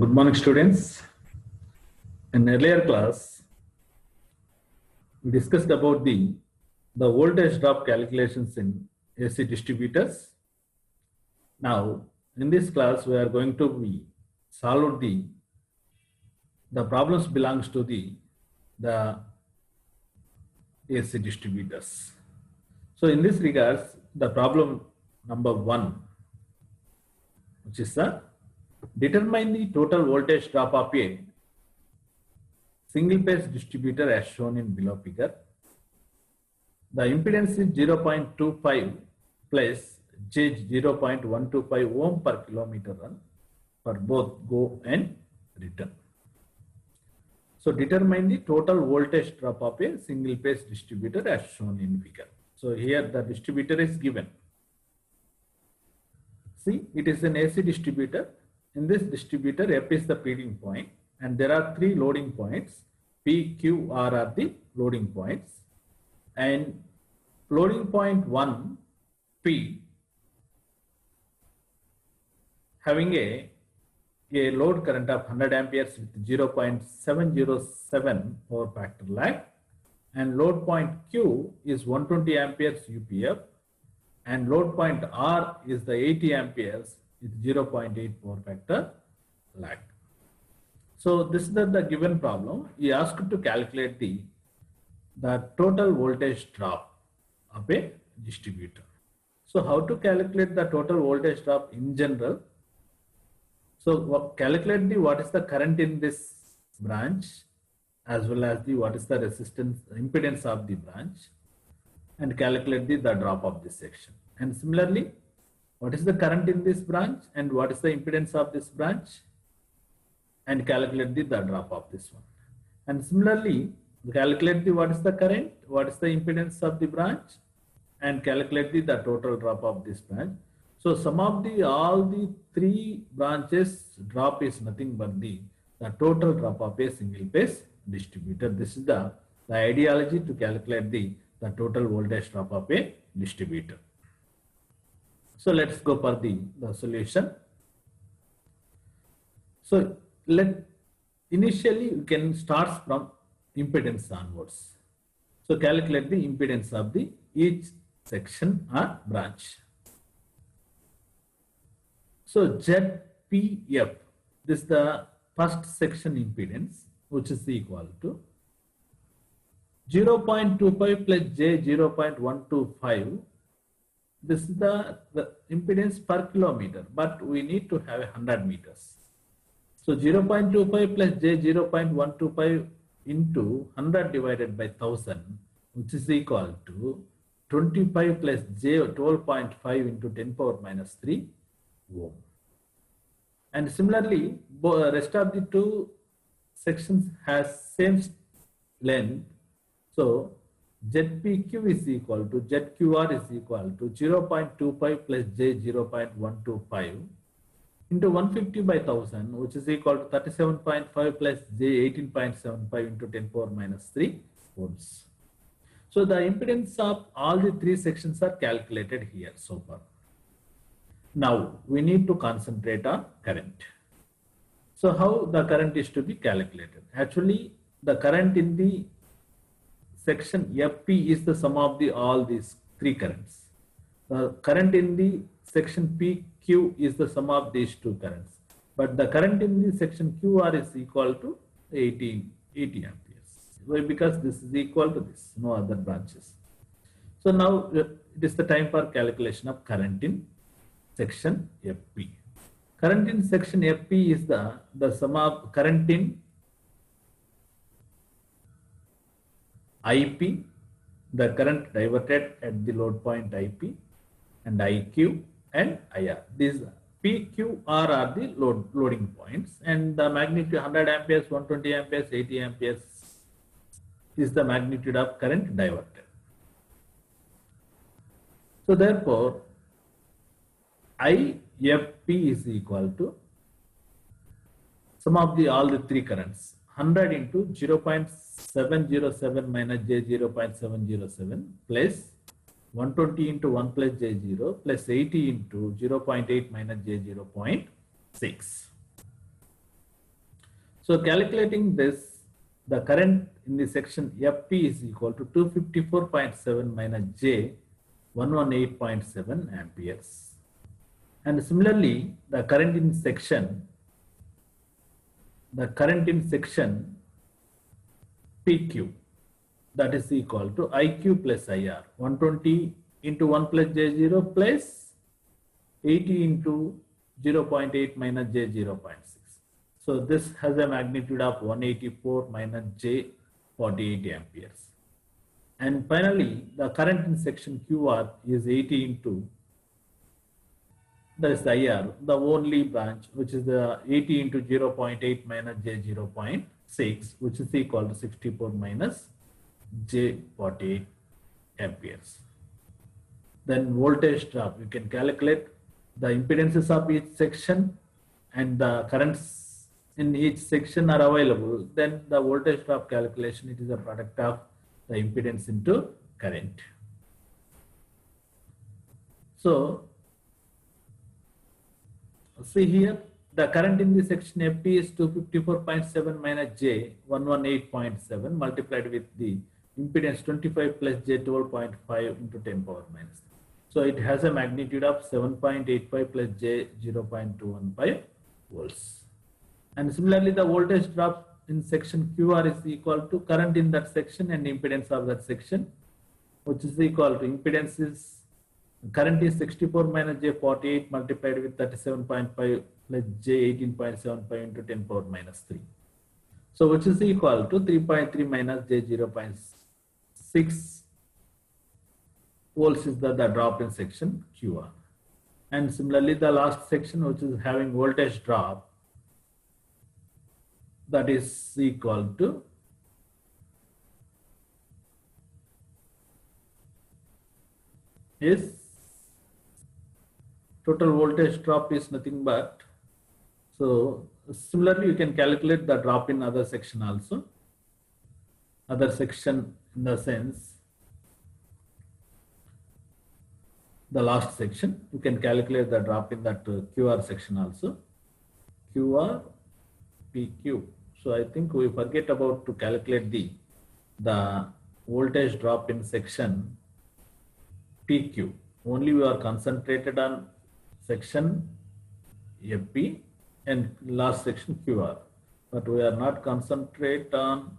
Good morning, students. In earlier class, we discussed about the voltage drop calculations in AC distributors. Now, in this class, we are going to be solve the problems belongs to the AC distributors. So, in this regards, the problem number 1, which is determine the total voltage drop of a single phase distributor as shown in below figure. The impedance is 0.25 plus J 0.125 ohm per kilometer run for both go and return. So determine the total voltage drop of a single phase distributor as shown in figure. So here the distributor is given. See, it is an AC distributor. In this distributor, F is the feeding point and there are 3 loading points. P, Q, R are the loading points. And loading point 1, P, having a load current of 100 amperes with 0.707 power factor lag, and load point Q is 120 amperes UPF, and load point R is the 80 amperes with 0.8 power factor lag. So this is the given problem. He asked to calculate the total voltage drop of a distributor. So how to calculate the total voltage drop in general? So calculate what is the current in this branch as well as what is the resistance impedance of the branch, and calculate the drop of this section. And similarly, what is the current in this branch and what is the impedance of this branch, and calculate the drop of this one. And similarly, calculate what is the current, what is the impedance of the branch, and calculate the total drop of this branch. So sum of all the 3 branches drop is nothing but the total drop of a single phase distributor. This is the ideology to calculate the total voltage drop of a distributor. So let's go for the solution. So initially we can start from impedance onwards. So calculate the impedance of each section or branch. So ZPF, this is the first section impedance, which is equal to 0.25 plus J 0.125. This is the impedance per kilometer, but we need to have 100 meters. So 0.25 plus J 0.125 into 100 divided by 1000, which is equal to 25 plus J 12.5 into 10 power minus 3 ohm. And similarly, rest of the 2 sections has same length. So ZPQ is equal to ZQR is equal to 0.25 plus J 0.125 into 150 by 1000, which is equal to 37.5 plus J 18.75 into 10 power minus 3 ohms. So the impedance of all the 3 sections are calculated here so far. Now we need to concentrate on current. So how the current is to be calculated? Actually, the current in the section FP is the sum of all these 3 currents. The current in the section PQ is the sum of these 2 currents. But the current in the section QR is equal to 80 amperes. Why? Because this is equal to this, no other branches. So now it is the time for calculation of current in section FP. Current in section FP is the sum of current in IP, the current diverted at the load point IP, and IQ and IR. These PQR are the loading points, and the magnitude 100 amperes, 120 amperes, 80 amperes is the magnitude of current diverted. So therefore, IFP is equal to sum of all the 3 currents, 100 into 0.707 minus J 0.707 plus 120 into 1 plus J0 plus 80 into 0.8 minus J 0.6. So calculating this, the current in the section FP is equal to 254.7 minus J 118.7 amperes. And similarly, the current in section PQ, that is equal to IQ plus IR, 120 into 1 plus J0 plus 80 into 0.8 minus J0.6. So this has a magnitude of 184 minus J48 amperes. And finally, the current in section QR is 80 into, that is the IR, the only branch, which is the 80 into 0.8 minus J0.6, which is equal to 64 minus J48 amperes. Then voltage drop, you can calculate the impedances of each section and the currents in each section are available. Then the voltage drop calculation, it is a product of the impedance into current. So see here, the current in the section FP is 254.7 minus J 118.7 multiplied with the impedance 25 plus J 12.5 into 10 power minus 3. So it has a magnitude of 7.85 plus J 0.215 volts. And similarly, the voltage drop in section QR is equal to current in that section and impedance of that section, which is equal to impedance is, current is 64 minus J48 multiplied with 37.5 plus J18.75 into 10 power minus 3. So which is equal to 3.3 minus J0.6 volts is the drop in section QR. And similarly, the last section, which is having voltage drop, that is equal to is total voltage drop is nothing but, so similarly you can calculate the drop in other section also. Other section in the sense, the last section, you can calculate the drop in that QR section also. QR, PQ. So I think we forget about to calculate the voltage drop in section PQ. Only we are concentrated on section FP and last section QR, but we are not concentrate on